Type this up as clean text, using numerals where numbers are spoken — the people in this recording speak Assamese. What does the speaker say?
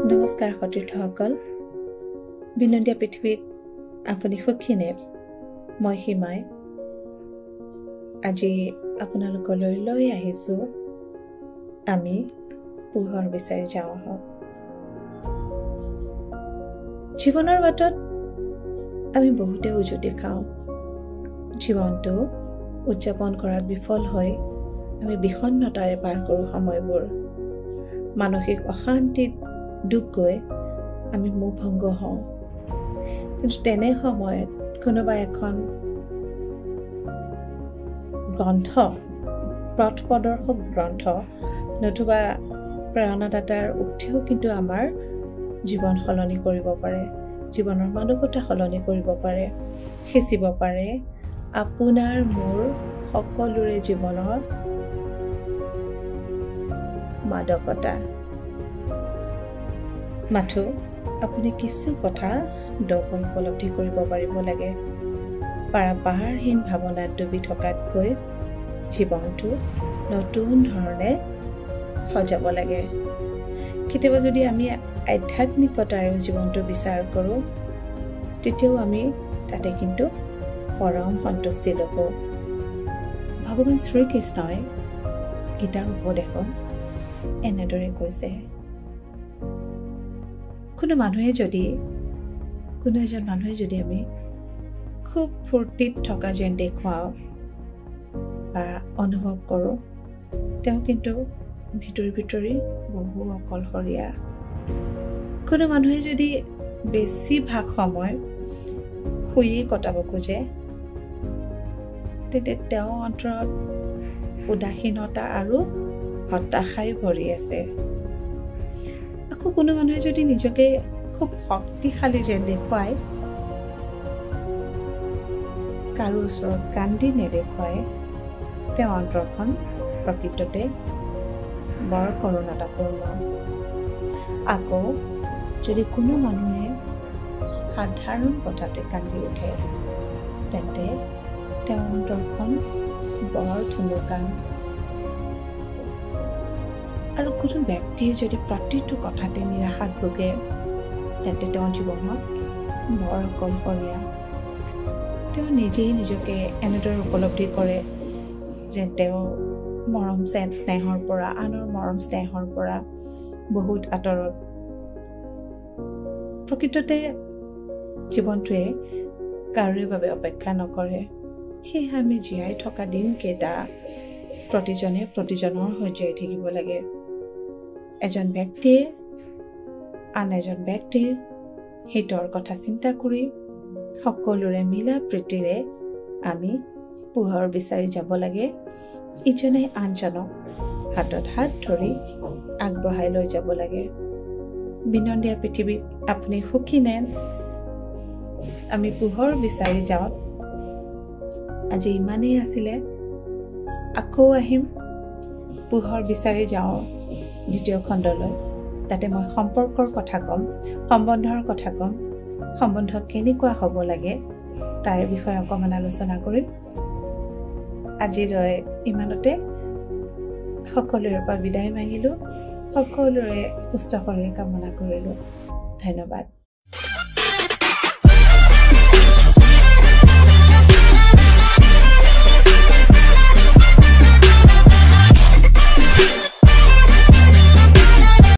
নমস্কাৰ সতীৰ্থসকল, বিনন্দীয়া পৃথিৱীত আপুনি সুখীনে? মই সীমাই আজি আপোনালোকলৈ লৈ আহিছোঁ আমি পোহৰ বিচাৰি যাওঁ আহক। জীৱনৰ বাটত আমি বহুতে উজুতি খাওঁ। জীৱনটো উদযাপন কৰাত বিফল হৈ আমি বিষণ্ণতাৰে পাৰ কৰোঁ সময়বোৰ। মানসিক অশান্তিত ডুব গৈ আমি মোহভংগ হওঁ। কিন্তু তেনে সময়ত কোনোবা এখন গ্ৰন্থ, পথ প্ৰদৰ্শক গ্ৰন্থ নতুবা প্ৰেৰণাদাতাৰ উক্তিও কিন্তু আমাৰ জীৱন সলনি কৰিব পাৰে, জীৱনৰ মানসিকতা সলনি কৰিব পাৰে, সিঁচিব পাৰে আপোনাৰ মোৰ সকলোৰে জীৱনৰ মাদকতা। মাথো আপুনি কিছু কথা দকৈ উপলব্ধি কৰিব পাৰিব লাগে। পাহাৰহীন ভাৱনাত ডুবি থকাতকৈ জীৱনটো নতুন ধৰণে সজাব লাগে। কেতিয়াবা যদি আমি আধ্যাত্মিকতাৰে জীৱনটো বিচাৰ কৰোঁ, তেতিয়াও আমি তাতে কিন্তু পৰম সন্তুষ্টি ল'ব। ভগৱান শ্ৰীকৃষ্ণই গীতাৰ উপদেশত এনেদৰে কৈছে, কোনো এজন মানুহে যদি আমি খুব ফূৰ্তিত থকা যেন দেখুৱাওঁ বা অনুভৱ কৰোঁ, তেওঁ কিন্তু ভিতৰি বহু অকলশৰীয়া। কোনো মানুহে যদি বেছিভাগ সময় শুইয়ে কটাব খোজে, তেন্তে তেওঁ অন্তৰত উদাসীনতা আৰু হতাশাই ভৰি আছে। আকৌ কোনো মানুহে যদি নিজকে খুব শক্তিশালী যেন দেখুৱায়, কাৰো ওচৰত কান্দি নেদেখুৱায়, তেওঁ অন্তৰখন প্ৰকৃততে বৰ কৰুণাতাপূৰ্ণ। আকৌ যদি কোনো মানুহে সাধাৰণ কথাতে কান্দি উঠে, তেন্তে তেওঁ অন্তৰখন বৰ থুনুকা। আৰু কোনো ব্যক্তিয়ে যদি প্ৰতিটো কথাতে নিৰাশাত ভোগে, তেন্তে তেওঁৰ জীৱনত বৰ অকলশৰীয়া। তেওঁ নিজেই নিজকে এনেদৰে উপলব্ধি কৰে যেন তেওঁ মৰম স্নেহৰ পৰা, আনৰ মৰম স্নেহৰ পৰা বহুত আঁতৰত। প্ৰকৃততে জীৱনটোৱে কাৰোৰে বাবে অপেক্ষা নকৰে। সেয়েহে আমি জীয়াই থকা দিনকেইটা প্ৰতিজনে প্ৰতিজনৰ হৈ জীয়াই থাকিব লাগে। এজন ব্যক্তিয়ে আন এজন ব্যক্তিৰ হিতৰ কথা চিন্তা কৰি সকলোৰে মিলা প্ৰীতিৰে আমি পোহৰ বিচাৰি যাব লাগে। ইজনে আনজনক হাতত হাত ধৰি আগবঢ়াই লৈ যাব লাগে। বিনন্দীয়া পৃথিৱীত আপুনি সুখী নে? আমি পোহৰ বিচাৰি যাওঁ। আজি ইমানেই আছিলে। আকৌ আহিম পোহৰ বিচাৰি যাওঁ দ্বিতীয় খণ্ডলৈ। তাতে মই সম্পৰ্কৰ কথা ক'ম, সম্বন্ধৰ কথা ক'ম, সম্বন্ধ কেনেকুৱা হ'ব লাগে তাৰে বিষয়ে অকণমান আলোচনা কৰিম। আজিলৈ ইমানতে সকলোৰে পৰা বিদায় মাগিলোঁ। সকলোৰে সুস্থ শৰীৰ কামনা কৰিলোঁ। ধন্যবাদ।